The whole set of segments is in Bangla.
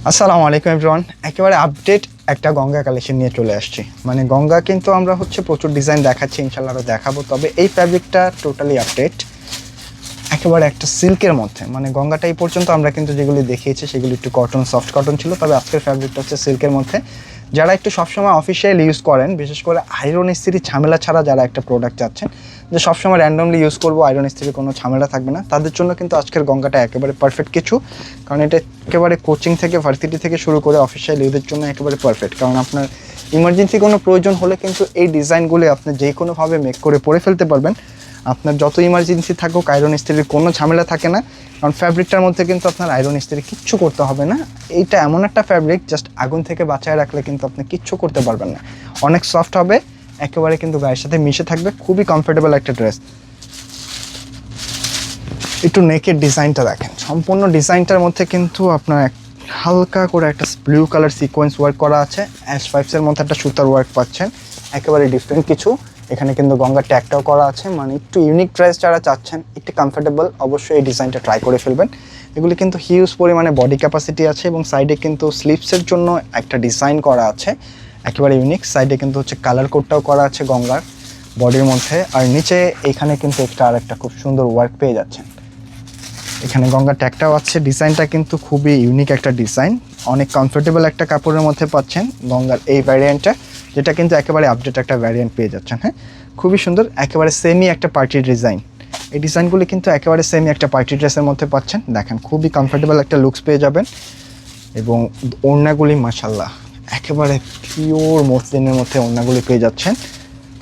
আসসালামু আলাইকুম এভরিওয়ান, একেবারে আপডেট একটা গঙ্গা কালেকশন নিয়ে চলে আসছি। মানে গঙ্গা কিন্তু আমরা প্রচুর ডিজাইন দেখাচ্ছি, ইনশাল্লাহ আরও দেখাবো। তবে এই ফ্যাব্রিকটা টোটালি আপডেট, একেবারে একটা সিল্কের মধ্যে। মানে গঙ্গাটা এই পর্যন্ত আমরা কিন্তু যেগুলি দেখিয়েছি সেগুলি একটু কটন, সফট কটন ছিল, তবে আজকের ফ্যাব্রিকটা হচ্ছে সিল্কের মধ্যে। যারা একটু সবসময় অফিসিয়াল ইউজ করেন, বিশেষ করে আয়রন ইস্ত্রি ঝামেলা ছাড়া যারা একটা প্রোডাক্ট চাচ্ছেন যে সবসময় র্যান্ডমলি ইউজ করবো, আয়রন ইস্ত্রির কোনো ঝামেলা থাকবে না, তাদের জন্য কিন্তু আজকের গঙ্গাটা একেবারে পারফেক্ট কিছু। কারণ এটা একেবারে কোচিং থেকে, ভার্সিটি থেকে শুরু করে অফিসিয়াল ইউজের জন্য একেবারে পারফেক্ট। কারণ আপনার ইমার্জেন্সি কোনো প্রয়োজন হলে কিন্তু এই ডিজাইনগুলি আপনি যে কোনোভাবে মেক করে পরে ফেলতে পারবেন। আপনার যত ইমার্জেন্সি থাকুক, আয়রন ইস্ত্রির কোনো ঝামেলা থাকে না। কারণ ফ্যাব্রিকটার মধ্যে কিন্তু আপনার আয়রন ইস্ত্রি কিচ্ছু করতে হবে না। এইটা এমন একটা ফ্যাব্রিক, জাস্ট আগুন থেকে বাঁচায় রাখলে কিন্তু আপনি কিচ্ছু করতে পারবেন না। অনেক সফট হবে, একেবারে কিন্তু গায়ের সাথে মিশে থাকবে, খুবই কমফোর্টেবল একটা ড্রেস। একটু নেকের ডিজাইনটা দেখেন, সম্পূর্ণ ডিজাইনটার মধ্যে কিন্তু আপনার হালকা করে একটা ব্লু কালার সিকোয়েন্স ওয়ার্ক করা আছে। অ্যাশ পাইপসের মধ্যে একটা সুতার ওয়ার্ক পাচ্ছেন, একেবারে ডিফারেন্ট কিছু। এখানে কিন্তু গঙ্গার ট্যাগটাও করা আছে। মানে একটু ইউনিক ড্রেস যারা চাচ্ছেন, একটু কমফোর্টেবল, অবশ্যই এই ডিজাইনটা ট্রাই করে ফেলবেন। এগুলি কিন্তু হিউজ পরিমাণে বডি ক্যাপাসিটি আছে এবং সাইডে কিন্তু স্লিভসের জন্য একটা ডিজাইন করা আছে, একেবারে ইউনিক। সাইডে কিন্তু কালার কোডটাও করা আছে গঙ্গার বডির মধ্যে। আর নিচে এখানে কিন্তু আরেকটা খুব সুন্দর ওয়ার্ক পেয়ে যাচ্ছেন। এখানে গঙ্গার ট্যাগটাও আছে। ডিজাইনটা কিন্তু খুবই ইউনিক একটা ডিজাইন, অনেক কমফোর্টেবল একটা কাপড়ের মধ্যে পাচ্ছেন গঙ্গার এই ভ্যারিয়েন্টটা, যেটা কিন্তু একেবারে আপডেট একটা ভ্যারিয়েন্ট পেয়ে যাচ্ছেন। হ্যাঁ, খুবই সুন্দর, একেবারে সেমি একটা পার্টি ডিজাইন। এই ডিজাইনগুলি কিন্তু একেবারে সেমি একটা পার্টি ড্রেসের মধ্যে পাচ্ছেন। দেখেন, খুবই কমফোর্টেবল একটা লুকস পেয়ে যাবেন। এবং ওড়নাগুলি মাশাআল্লাহ একেবারে পিওর মসলিনের মধ্যে ওড়নাগুলি পেয়ে যাচ্ছেন।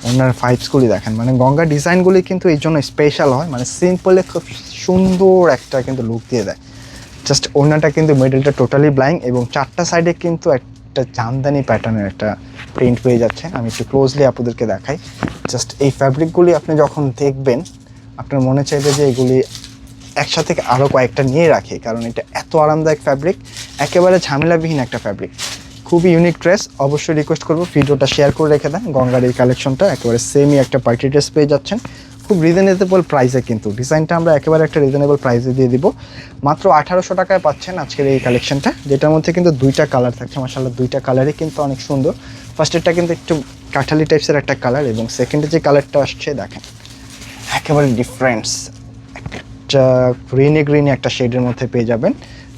ওনার ফাইবসগুলি দেখেন, মানে গঙ্গা ডিজাইনগুলি কিন্তু এই জন্য স্পেশাল হয়। মানে সিম্পলে খুব সুন্দর একটা কিন্তু লুক দিয়ে দেয়। জাস্ট ওড়নাটা কিন্তু মিডলটা টোটালি ব্ল্যাঙ্ক এবং চারটা সাইডে কিন্তু একটা জামদানি প্যাটার্নের একটা প্রিন্ট পেয়ে যাচ্ছে। আমি একটু ক্লোজলি আপনাদেরকে দেখাই। জাস্ট এই ফ্যাব্রিকগুলি আপনি যখন দেখবেন, আপনার মনে চাইবে যে এগুলি একসাথে আরও কয়েকটা নিয়ে রাখে, কারণ এটা এত আরামদায়ক ফ্যাব্রিক, একেবারে ঝামেলাবিহীন একটা ফ্যাব্রিক, খুবই ইউনিক ড্রেস। অবশ্যই রিকোয়েস্ট করবো ভিডিওটা শেয়ার করে রেখে দেন। গঙ্গার এই কালেকশনটা একেবারে সেমই একটা পার্টি ড্রেস পেয়ে যাচ্ছেন, খুব রিজনেবল প্রাইসে। কিন্তু ডিজাইনটা আমরা একেবারে একটা রিজনেবল প্রাইসে দিয়ে দিব, মাত্র 1800 টাকায় পাচ্ছেন আজকের এই কালেকশনটা, যেটার মধ্যে কিন্তু দুইটা কালার থাকছে। মাশাআল্লাহ, দুইটা কালারই কিন্তু অনেক সুন্দর। ফার্স্টেরটা কিন্তু একটু কাঠালি টাইপসের একটা কালার, এবং সেকেন্ডে যে কালারটা আসছে দেখেন একেবারে ডিফারেন্স, একটা গ্রিনে একটা শেডের মধ্যে পেয়ে যাবেন।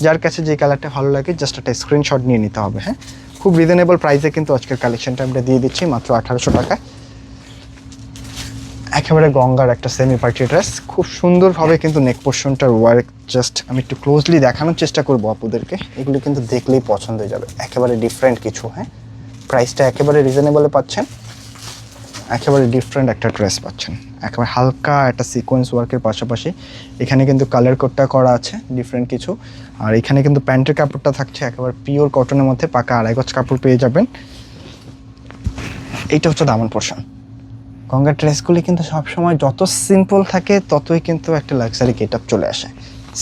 যার কাছে যে কালারটা ভালো লাগে জাস্ট একটা স্ক্রিনশট নিয়ে নিতে হবে। হ্যাঁ, খুব রিজনেবল প্রাইসে কিন্তু আজকের কালেকশনটা আমরা দিয়ে দিচ্ছি মাত্র 1800 টাকায়। একেবারে গঙ্গার একটা সেমি পার্টি ড্রেস, খুব সুন্দরভাবে কিন্তু নেক পোর্শনটার ওয়ার্ক, জাস্ট আমি একটু ক্লোজলি দেখানোর চেষ্টা করবো আপনাদেরকে। এগুলো কিন্তু দেখলেই পছন্দ হয়ে যাবে, একেবারে ডিফারেন্ট কিছু। হ্যাঁ, প্রাইসটা একেবারে রিজনেবলে পাচ্ছেন, একেবারে ডিফারেন্ট একটা ড্রেস পাচ্ছেন। একেবারে হালকা একটা সিকোয়েন্স ওয়ার্কের পাশাপাশি এখানে কিন্তু কালার কোডটা করা আছে ডিফারেন্ট কিছু। আর এখানে কিন্তু প্যান্টের কাপড়টা থাকছে একেবারে পিওর কটনের মধ্যে, পাকা 2.5 গজ কাপড় পেয়ে যাবেন। এইটা হচ্ছে দামান পোর্শন। গঙ্গার ড্রেসগুলি কিন্তু সবসময় যত সিম্পল থাকে ততই কিন্তু একটা লাক্সারি গেট আপ চলে আসে।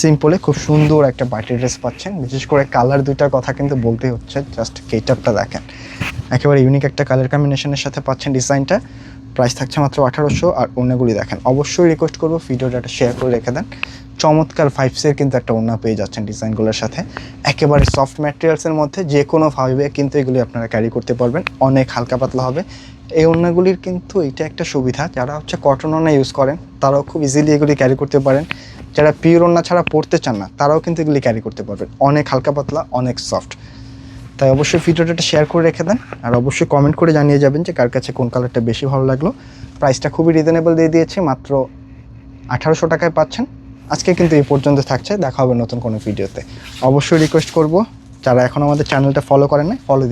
সিম্পলে খুব সুন্দর একটা পার্টি ড্রেস পাচ্ছেন, বিশেষ করে কালার দুইটার কথা কিন্তু বলতেই হচ্ছে। জাস্ট গেট আপটা দেখেন, একেবারে ইউনিক একটা কালার কম্বিনেশনের সাথে পাচ্ছেন ডিজাইনটা। প্রাইস থাকছে মাত্র 1800। আর ওড়নাগুলি দেখেন, অবশ্যই রিকোয়েস্ট করবো ভিডিওটা শেয়ার করে রেখে দেন। চমৎকার ভাইবসের কিন্তু একটা ওড়না পেয়ে যাচ্ছেন ডিজাইনগুলোর সাথে, একেবারে সফট ম্যাটেরিয়ালসের মধ্যে, যে কোনোভাবে কিন্তু এগুলি আপনারা ক্যারি করতে পারবেন, অনেক হালকা পাতলা হবে। এই ওড়নাগুলির কিন্তু এটা একটা সুবিধা, যারা কটন ওড়না ইউজ করেন তারাও খুব ইজিলি এগুলি ক্যারি করতে পারেন। যারা পিওর ওড়না ছাড়া পরতে চান না তারাও কিন্তু এগুলি ক্যারি করতে পারবেন, অনেক হালকা পাতলা, অনেক সফট। তাই অবশ্যই ভিডিওটা শেয়ার করে রেখে দেন, আর অবশ্যই কমেন্ট করে জানিয়ে যাবেন যে কার কাছে কোন কালারটা বেশি ভালো লাগলো। প্রাইসটা খুবই রিজনেবল দিয়ে দিয়েছি, মাত্র 1800 টাকায় পাচ্ছেন। আজকে কিন্তু এই পর্যন্ত থাকছে, দেখা হবে নতুন কোনো ভিডিওতে। অবশ্যই রিকোয়েস্ট করব যারা এখন আমাদের চ্যানেলটা ফলো করেন না, ফলো দিয়ে